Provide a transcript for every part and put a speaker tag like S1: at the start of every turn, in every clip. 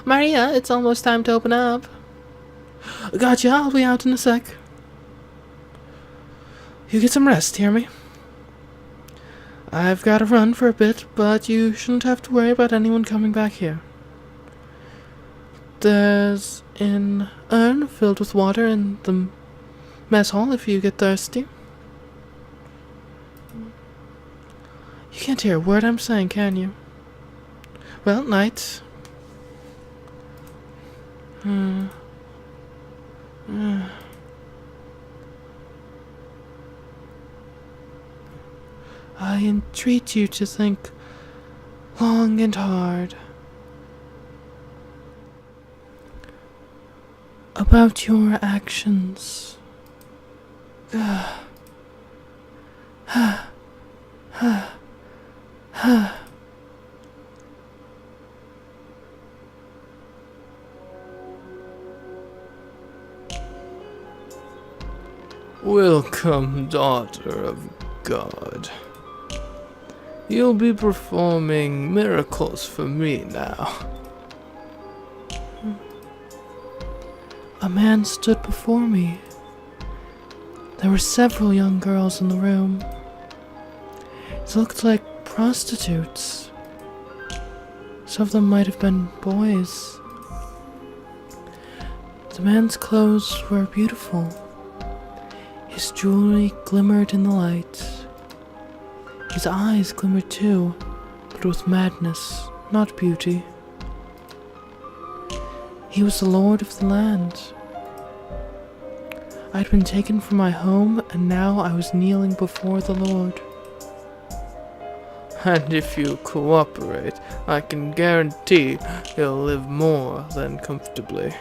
S1: Maria, it's almost time to open up. Gotcha, I'll be out in a sec. You get some rest, hear me? I've got to run for a bit, but you shouldn't have to worry about anyone coming back here. There's an urn filled with water in the mess hall if you get thirsty. You can't hear a word I'm saying, can you? Well, night. I entreat you to think long and hard about your actions. Welcome, daughter of God. You'll be performing miracles for me now. A man stood before me. There were several young girls in the room. It looked like prostitutes. Some of them might have been boys. The man's clothes were beautiful. His jewelry glimmered in the light. His eyes glimmered too, but with madness, not beauty. He was the lord of the land. I had been taken from my home, and now I was kneeling before the Lord. And if you cooperate, I can guarantee you'll live more than comfortably.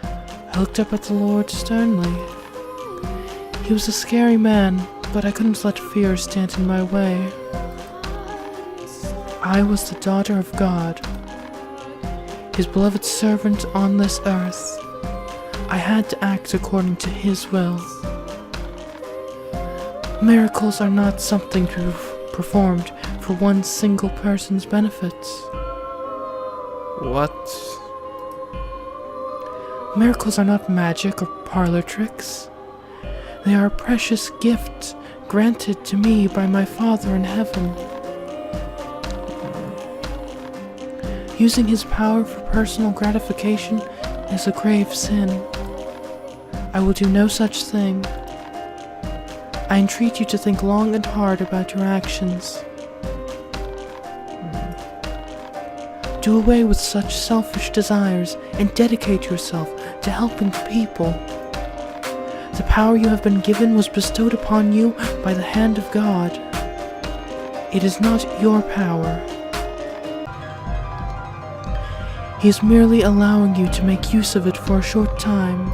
S1: I looked up at the Lord sternly. He was a scary man, but I couldn't let fear stand in my way. I was the daughter of God, His beloved servant on this earth. I had to act according to His will. Miracles are not something to be performed for one single person's benefits. What? Miracles are not magic or parlor tricks. They are a precious gift granted to me by my Father in heaven. Using His power for personal gratification is a grave sin. I will do no such thing. I entreat you to think long and hard about your actions. Do away with such selfish desires and dedicate yourself to helping the people. The power you have been given was bestowed upon you by the hand of God. It is not your power. He is merely allowing you to make use of it for a short time.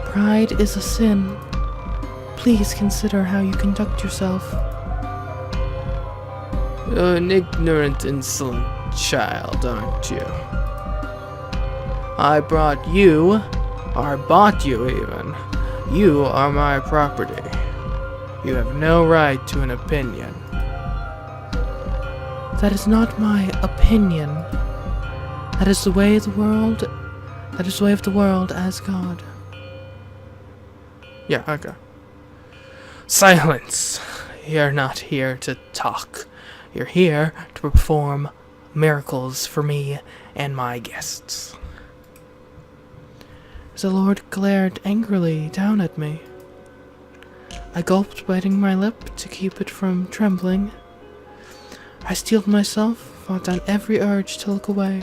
S1: Pride is a sin. Please consider how you conduct yourself. You're an ignorant, insolent child, aren't you? I brought you, or bought you even. You are my property. You have no right to an opinion. That is not my opinion. That is the way of the world. That is the way of the world as God. Yeah, okay. Silence! You're not here to talk. You're here to perform miracles for me and my guests. The Lord glared angrily down at me. I gulped, biting my lip to keep it from trembling. I steeled myself, fought down every urge to look away.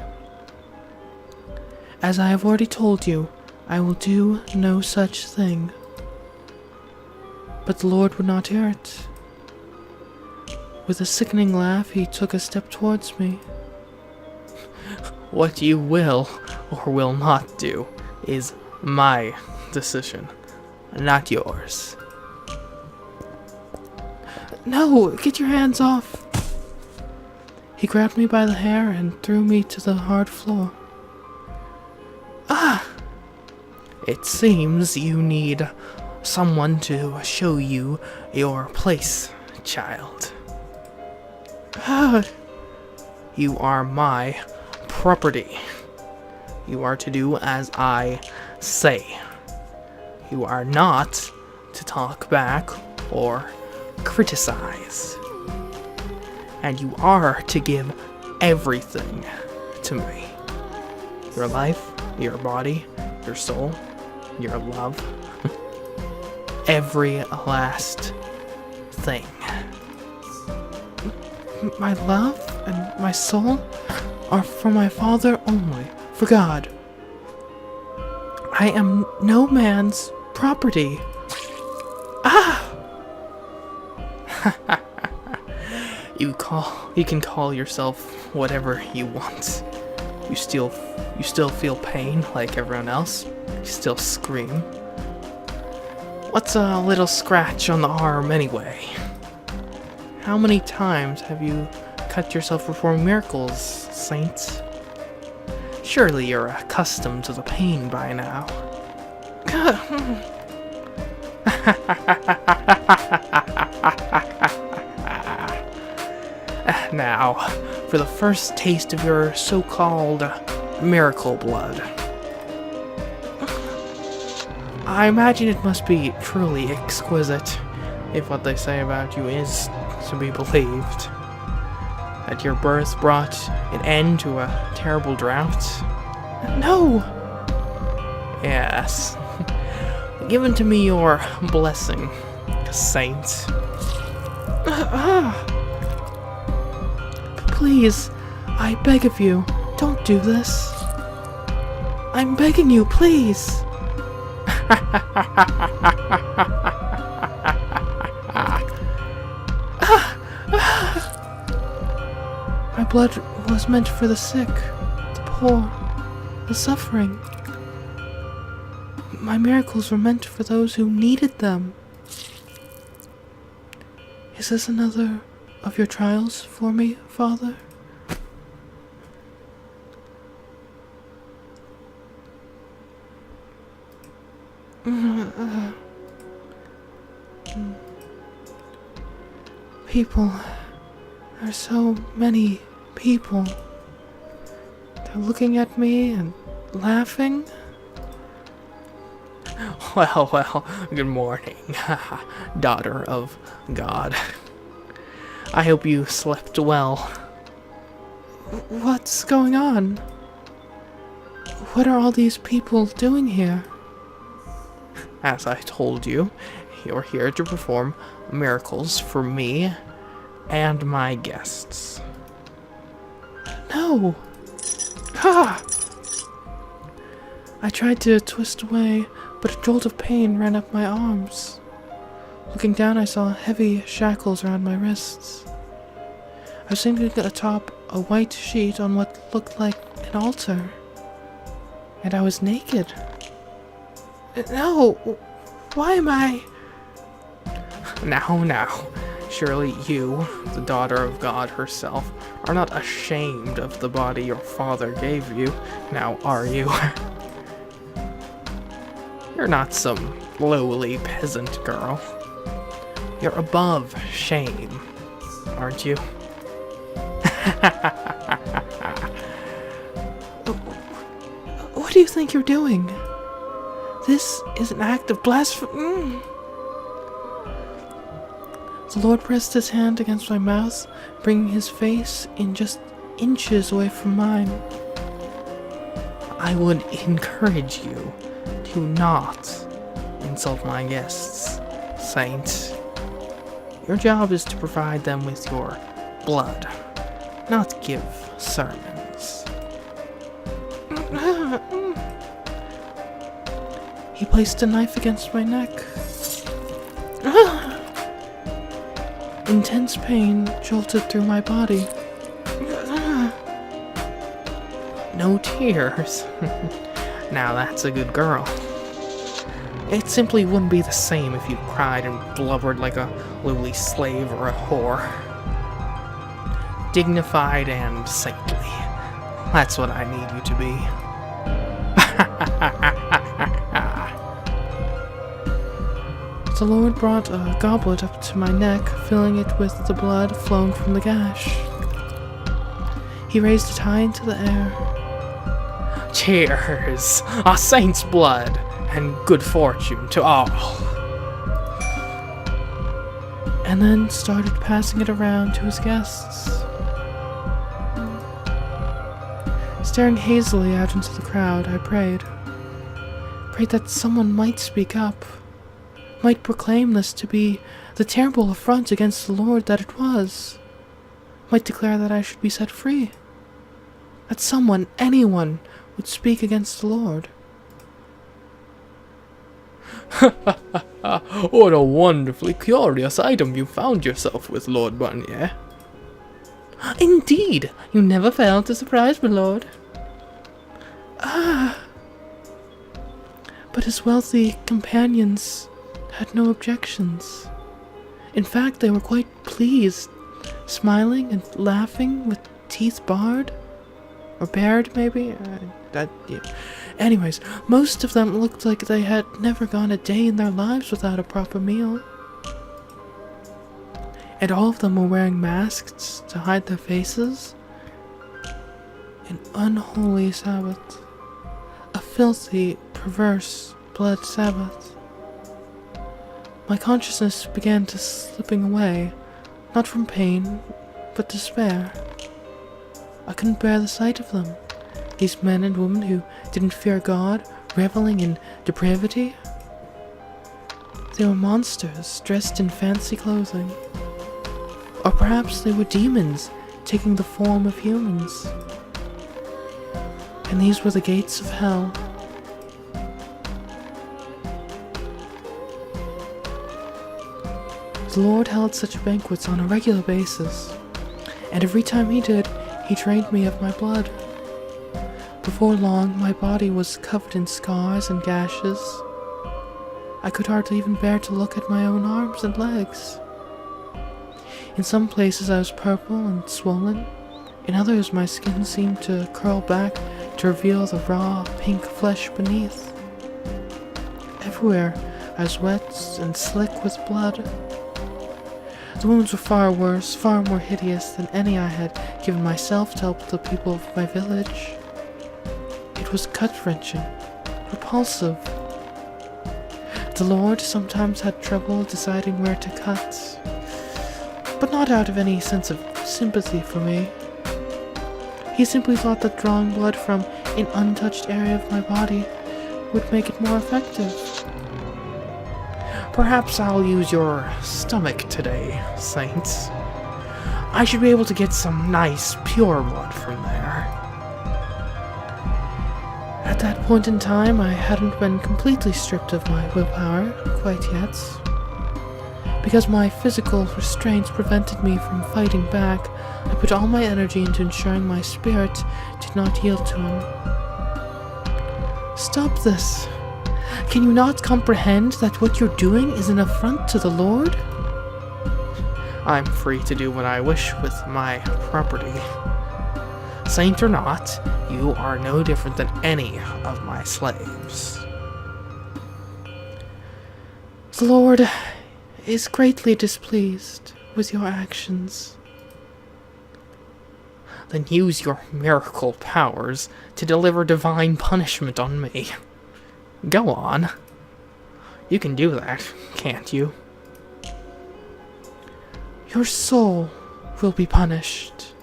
S1: As I have already told you, I will do no such thing. But the Lord would not hear it. With a sickening laugh, he took a step towards me. What you will or will not do is my decision, not yours. No, get your hands off! He grabbed me by the hair and threw me to the hard floor. Ah! It seems you need someone to show you your place, child. You are my property. You are to do as I say. You are not to talk back or criticize. And you are to give everything to me. Your life, your body, your soul, your love. Every last thing. My love and my soul are for my Father only, for God. I am no man's property. You can call yourself whatever you want. You still feel pain like everyone else. You still scream. What's a little scratch on the arm anyway? How many times have you cut yourself performing miracles, saint? Surely you're accustomed to the pain by now. Now, for the first taste of your so-called miracle blood. I imagine it must be truly exquisite, if what they say about you is to be believed. That your birth brought an end to a terrible drought? No! Yes. Given to me your blessing, saint. Please, I beg of you, don't do this. I'm begging you, please. My blood was meant for the sick, the poor, the suffering. My miracles were meant for those who needed them. Is this another of your trials for me, Father? People. There are so many people. They're looking at me and laughing. Well, good morning, daughter of God. I hope you slept well. What's going on? What are all these people doing here? As I told you, you're here to perform miracles for me and my guests. No! Ha! I tried to twist away, but a jolt of pain ran up my arms. Looking down, I saw heavy shackles around my wrists. I was sitting atop a white sheet on what looked like an altar. And I was naked. No! Why am I... Now. Surely you, the daughter of God herself, are not ashamed of the body your father gave you, now are you? You're not some lowly peasant girl. You're above shame, aren't you? What do you think you're doing? This is an act of blasphemy. The Lord pressed his hand against my mouth, bringing his face in just inches away from mine. I would encourage you to not insult my guests, saint. Your job is to provide them with your blood, not give sermons. He placed a knife against my neck. Intense pain jolted through my body. No tears. Now that's a good girl. It simply wouldn't be the same if you cried and blubbered like a lowly slave or a whore. Dignified and saintly. That's what I need you to be. The Lord brought a goblet up to my neck, filling it with the blood flowing from the gash. He raised it high into the air.
S2: Cheers! A saint's blood, and good fortune to all.
S1: And then started passing it around to his guests. Staring hazily out into the crowd, I prayed. Prayed that someone might speak up, might proclaim this to be the terrible affront against the Lord that it was, might declare that I should be set free, that someone, anyone, would speak against the Lord.
S2: What a wonderfully curious item you found yourself with, Lord Barnier.
S1: Indeed, you never fail to surprise me, Lord. But his wealthy companions had no objections. In fact, they were quite pleased, smiling and laughing with teeth bared. Or bared, maybe? Yeah. Anyways, most of them looked like they had never gone a day in their lives without a proper meal. And all of them were wearing masks to hide their faces. An unholy Sabbath. A filthy, perverse blood Sabbath. My consciousness began to slipping away, not from pain, but despair. I couldn't bear the sight of them, these men and women who didn't fear God, reveling in depravity. They were monsters, dressed in fancy clothing. Or perhaps they were demons, taking the form of humans. And these were the gates of hell. The Lord held such banquets on a regular basis, and every time he did, he drained me of my blood. Before long, my body was covered in scars and gashes. I could hardly even bear to look at my own arms and legs. In some places I was purple and swollen. In others my skin seemed to curl back to reveal the raw, pink flesh beneath. Everywhere I was wet and slick with blood. The wounds were far worse, far more hideous than any I had given myself to help the people of my village. It was gut-wrenching, repulsive. The Lord sometimes had trouble deciding where to cut, but not out of any sense of sympathy for me. He simply thought that drawing blood from an untouched area of my body would make it more effective.
S2: Perhaps I'll use your stomach today, Saints. I should be able to get some nice, pure blood from there.
S1: At that point in time, I hadn't been completely stripped of my willpower quite yet. Because my physical restraints prevented me from fighting back, I put all my energy into ensuring my spirit did not yield to him. Stop this! Can you not comprehend that what you're doing is an affront to the Lord?
S2: I'm free to do what I wish with my property. Saint or not, you are no different than any of my slaves.
S1: The Lord is greatly displeased with your actions.
S2: Then use your miracle powers to deliver divine punishment on me. Go on. You can do that, can't you?
S1: Your soul will be punished.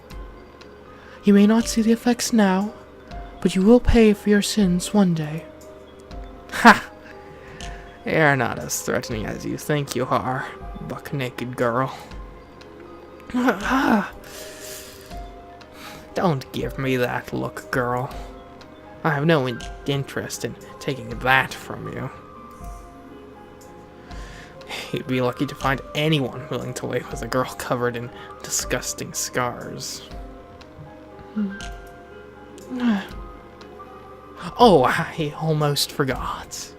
S1: You may not see the effects now, but you will pay for your sins one day.
S2: Ha! You're not as threatening as you think you are, buck-naked girl. Don't give me that look, girl. I have no interest in taking that from you. You'd be lucky to find anyone willing to lay with a girl covered in disgusting scars. Oh, I almost forgot.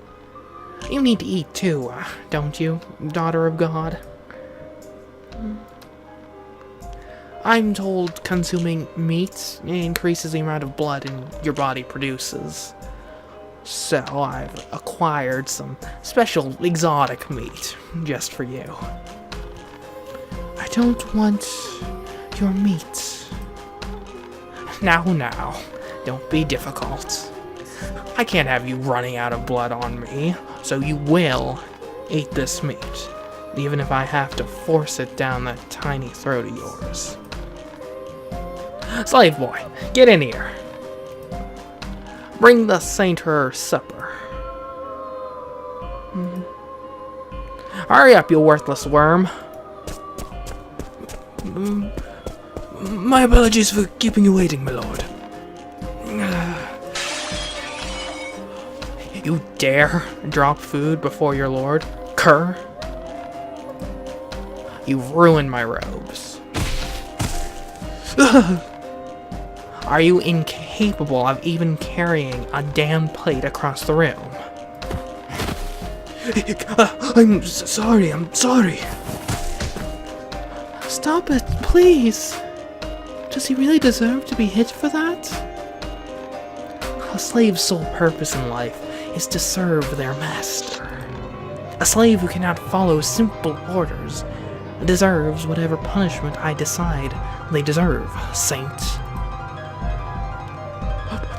S2: You need to eat too, don't you, daughter of God? I'm told consuming meat increases the amount of blood your body produces. So I've acquired some special exotic meat just for you.
S1: I don't want your meat.
S2: Now, don't be difficult. I can't have you running out of blood on me, so you will eat this meat, even if I have to force it down that tiny throat of yours. Slave boy, get in here. Bring the saint her supper. Hurry up, you worthless worm.
S1: My apologies for keeping you waiting, my lord.
S2: You dare drop food before your lord, cur? You've ruined my robes. Are you incapable of even carrying a damn plate across the room?
S1: I'm sorry. Stop it, please. Does he really deserve to be hit for that?
S2: A slave's sole purpose in life is to serve their master. A slave who cannot follow simple orders deserves whatever punishment I decide they deserve, saint.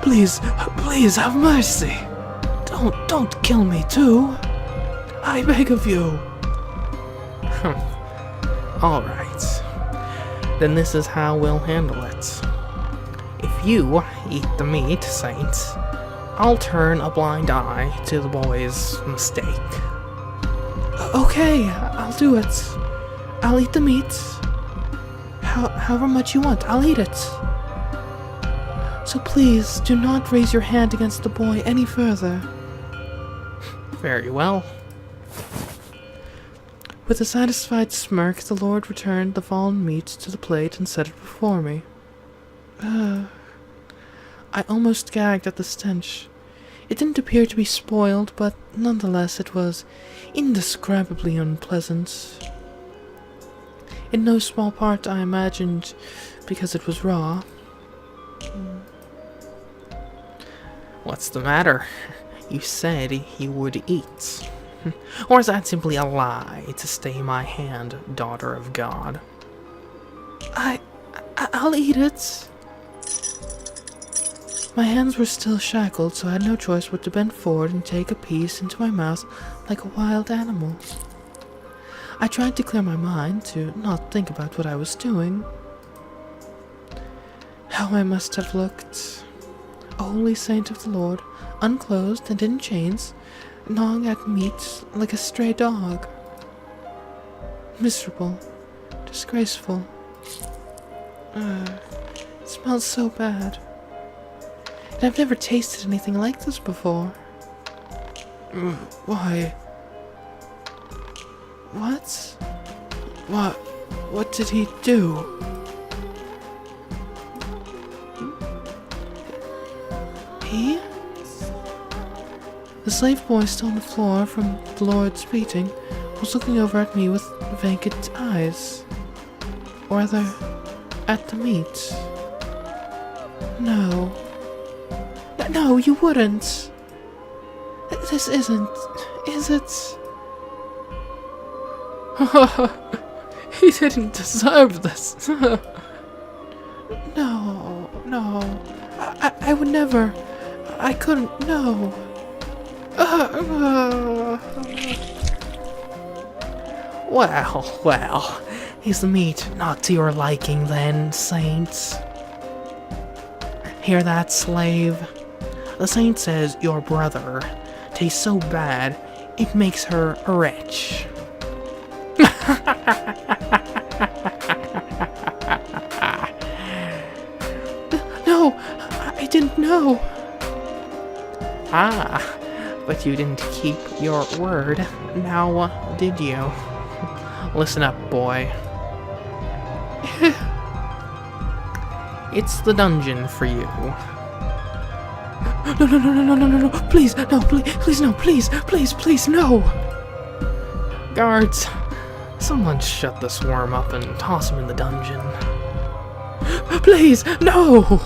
S1: Please have mercy. Don't kill me too. I beg of you.
S2: Alright. Then this is how we'll handle it. If you eat the meat, saint, I'll turn a blind eye to the boy's mistake.
S1: Okay, I'll do it. I'll eat the meat. However much you want, I'll eat it. So please, do not raise your hand against the boy any further.
S2: Very well.
S1: With a satisfied smirk, the lord returned the fallen meat to the plate and set it before me. I almost gagged at the stench. It didn't appear to be spoiled, but nonetheless it was indescribably unpleasant. In no small part, I imagined, because it was raw.
S2: What's the matter? You said you would eat. Or is that simply a lie to stay my hand, daughter of God?
S1: I'll eat it. My hands were still shackled, so I had no choice but to bend forward and take a piece into my mouth like a wild animal. I tried to clear my mind, to not think about what I was doing. How I must have looked. A holy saint of the Lord, unclothed and in chains, gnawing at meat like a stray dog. Miserable. Disgraceful. It smells so bad. And I've never tasted anything like this before. Why? What? What did he do? He? The slave boy still on the floor from the Lord's beating was looking over at me with vacant eyes. Or rather, at the meat. No. No, you wouldn't. This isn't, is it? He didn't deserve this. No. I would never. I couldn't, no.
S2: Well, is the meat not to your liking then, saints? Hear that, slave? The saint says your brother tastes so bad, it makes her a wretch.
S1: No, I didn't know.
S2: Ah, but you didn't keep your word, now did you? Listen up, boy. It's the dungeon for you.
S1: No, please, no, please, no, please, no.
S2: Guards, someone shut this worm up and toss him in the dungeon.
S1: Please, no.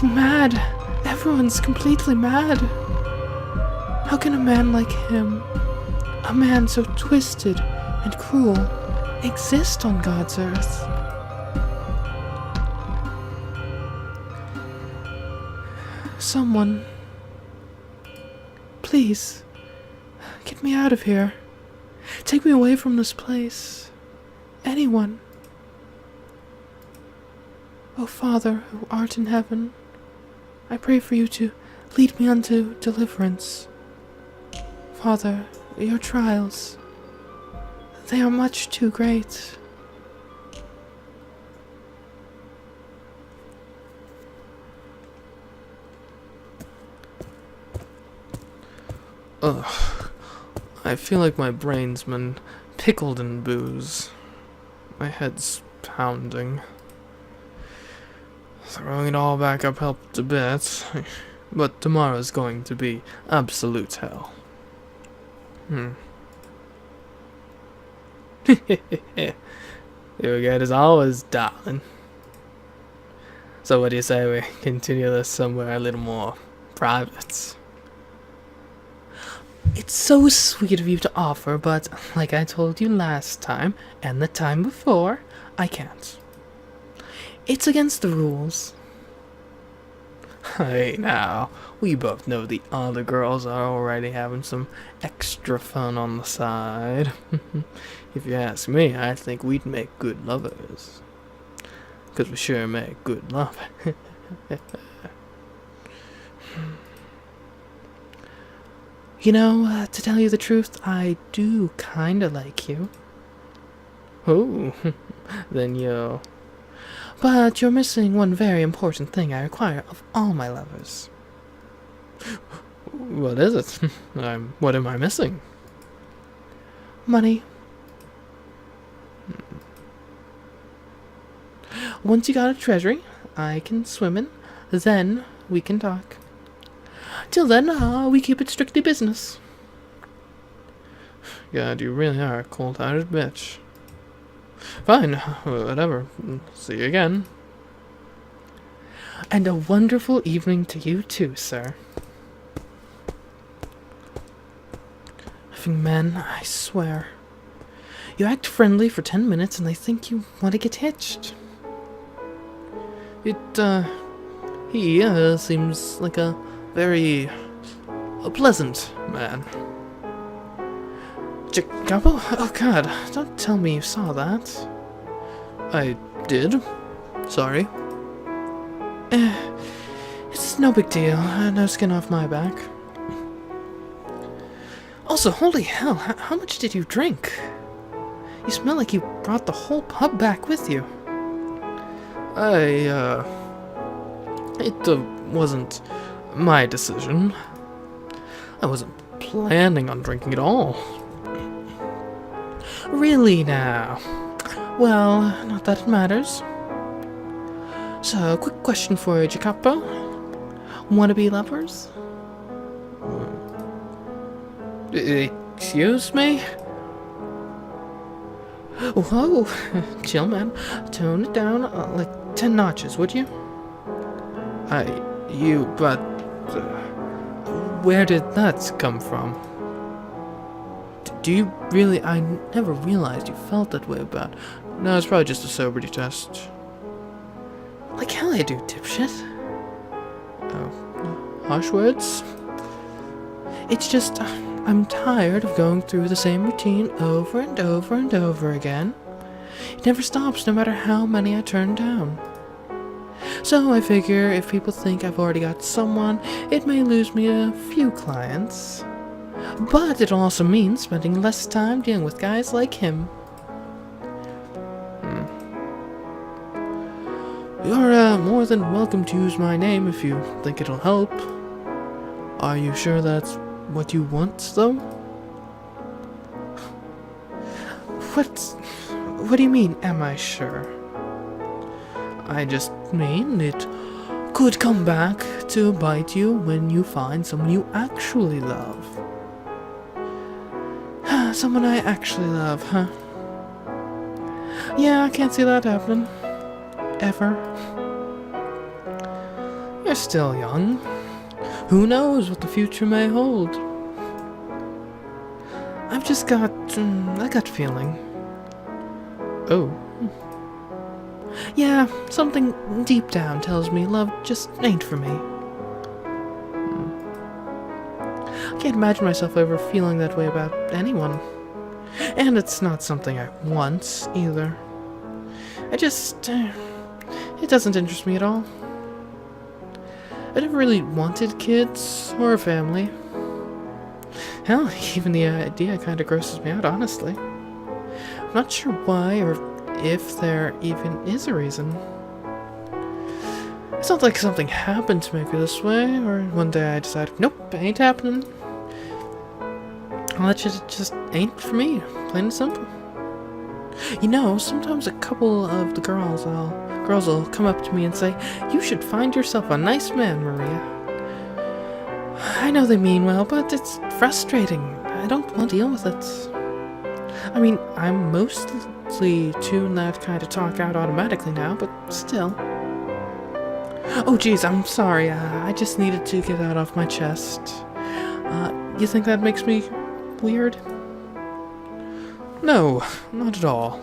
S1: mad. Everyone's completely mad. How can a man like him, a man so twisted and cruel, exist on God's earth? Someone, please, get me out of here. Take me away from this place. Anyone. O Father, who art in heaven, I pray for you to lead me unto deliverance. Father, your trials, they are much too great.
S2: Ugh. I feel like my brain's been pickled in booze. My head's pounding. Throwing it all back up helped a bit, but tomorrow's going to be absolute hell. You good as always, darling. So what do you say we continue this somewhere a little more private? It's so sweet of you to offer, but like I told you last time, and the time before, I can't. It's against the rules. Hey now, we both know the other girls are already having some extra fun on the side. If you ask me, I think we'd make good lovers. 'Cause we sure make good love.
S1: You know, to tell you the truth, I do kinda like you.
S2: Oh, then you're...
S1: But you're missing one very important thing I require of all my lovers.
S2: What is it? What am I missing?
S1: Money. Once you got a treasury I can swim in, then we can talk. Till then, we keep it strictly business.
S2: God, you really are a cold-hearted bitch. Fine, whatever. See you again.
S1: And a wonderful evening to you too, sir. Effing men, I swear. You act friendly for 10 minutes and they think you want to get hitched.
S2: He seems like a very pleasant man.
S1: Jacopo? Oh god, don't tell me you saw that.
S2: I did. Sorry.
S1: It's no big deal. No skin off my back. Also, holy hell, how much did you drink? You smell like you brought the whole pub back with you.
S2: It wasn't my decision. I wasn't planning on drinking at all.
S1: Really now? Well, not that it matters. So, quick question for you, Jacopo. Wanna be lovers?
S2: Excuse me?
S1: Whoa, chill man. Tone it down like 10 notches, would you?
S2: But where did that come from?
S1: Do you really? I never realized you felt that way about...
S2: No, it's probably just a sobriety test.
S1: Like hell I do, dipshit.
S2: Oh, harsh words?
S1: It's just, I'm tired of going through the same routine over and over and over again. It never stops, no matter how many I turn down. So I figure if people think I've already got someone, it may lose me a few clients. But it also means spending less time dealing with guys like him.
S2: You're more than welcome to use my name if you think it'll help. Are you sure that's what you want, though?
S1: What do you mean, am I sure?
S2: I just mean it could come back to bite you when you find someone you actually love.
S1: Someone I actually love, huh? Yeah, I can't see that happening. Ever.
S2: You're still young. Who knows what the future may hold? I've just got a gut feeling. Oh. Yeah, something deep down tells me love just ain't for me. I can't imagine myself ever feeling that way about anyone. And it's not something I want, either. It doesn't interest me at all. I never really wanted kids or a family. Hell, even the idea kind of grosses me out, honestly. I'm not sure why or if there even is a reason. It's not like something happened to make me this way, or one day I decided, nope, ain't happening. Well, that shit just ain't for me, plain and simple. You know, sometimes a couple of the girls will come up to me and say, "You should find yourself a nice man, Maria." I know they mean well, but it's frustrating. I don't want to deal with it. I mean, I'm mostly tune that kind of talk out automatically now, but still. Oh geez, I'm sorry, I just needed to get that off my chest. You think that makes me weird? No, not at all.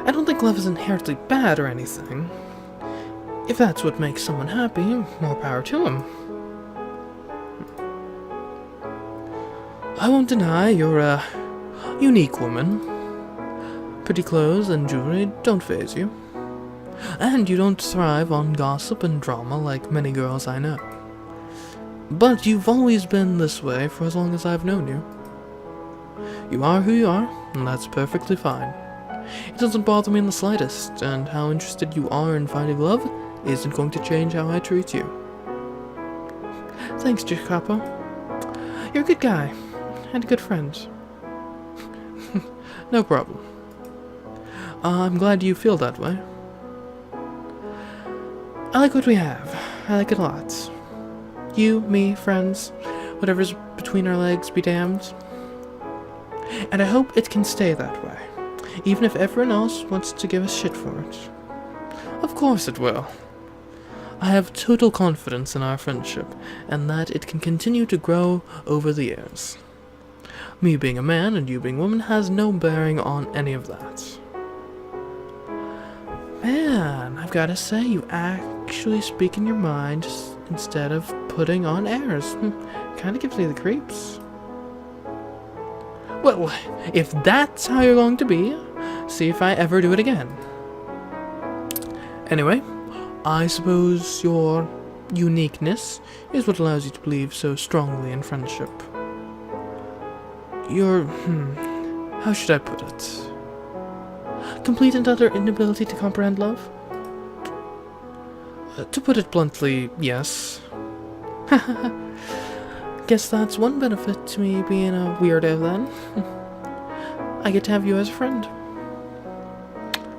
S2: I don't think love is inherently bad or anything. If that's what makes someone happy, more power to him. I won't deny you're a unique woman. Pretty clothes and jewelry don't faze you. And you don't thrive on gossip and drama like many girls I know. But you've always been this way for as long as I've known you. You are who you are, and that's perfectly fine. It doesn't bother me in the slightest, and how interested you are in finding love isn't going to change how I treat you. Thanks, Jacopo. You're a good guy, and a good friend. No problem. I'm glad you feel that way. I like what we have. I like it a lot. You, me, friends, whatever's between our legs be damned. And I hope it can stay that way, even if everyone else wants to give us shit for it. Of course it will. I have total confidence in our friendship, and that it can continue to grow over the years. Me being a man and you being a woman has no bearing on any of that. Man, I've gotta say, you actually speak in your mind instead of putting on airs. Kinda gives me the creeps. Well, if that's how you're going to be, see if I ever do it again. Anyway, I suppose your uniqueness is what allows you to believe so strongly in friendship. Your, how should I put it? Complete and utter inability to comprehend love? To put it bluntly, yes. Guess that's one benefit to me being a weirdo then. I get to have you as a friend.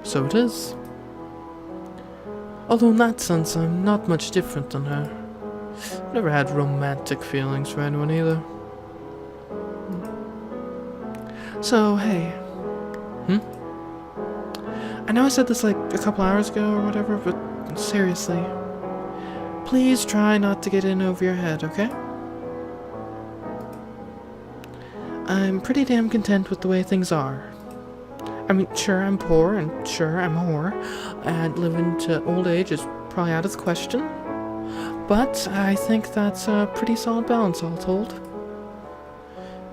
S2: So it is. Although in that sense, I'm not much different than her. Never had romantic feelings for anyone either. So, hey. I know I said this like a couple hours ago or whatever, but seriously. Please try not to get in over your head, okay? I'm pretty damn content with the way things are. I mean, sure, I'm poor, and sure, I'm a whore, and living to old age is probably out of the question, but I think that's a pretty solid balance, all told.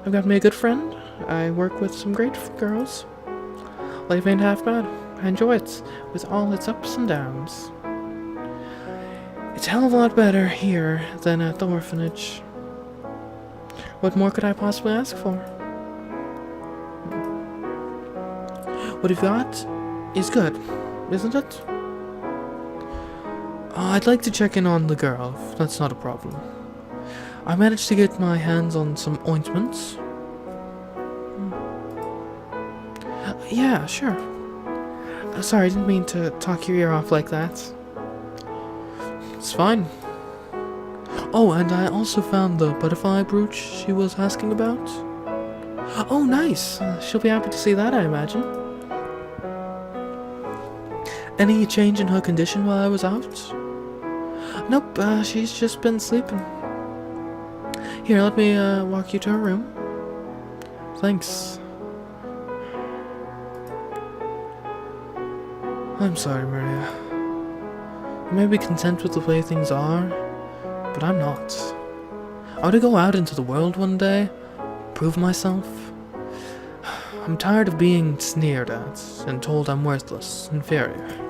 S2: I've got me a good friend, I work with some great girls. Life ain't half bad. I enjoy it, with all its ups and downs. It's a hell of a lot better here than at the orphanage. What more could I possibly ask for? What you've got is good, isn't it? I'd like to check in on the girl, if that's not a problem. I managed to get my hands on some ointments. Yeah, sure. Sorry, I didn't mean to talk your ear off like that. It's fine. Oh, and I also found the butterfly brooch she was asking about. Oh, nice. She'll be happy to see that, I imagine.
S1: Any change in her condition while I was out? Nope, she's just been sleeping. Here, let me walk you to her room. Thanks. I'm sorry, Maria. You may be content with the way things are, but I'm not. I want to go out into the world one day, prove myself. I'm tired of being sneered at and told I'm worthless, inferior.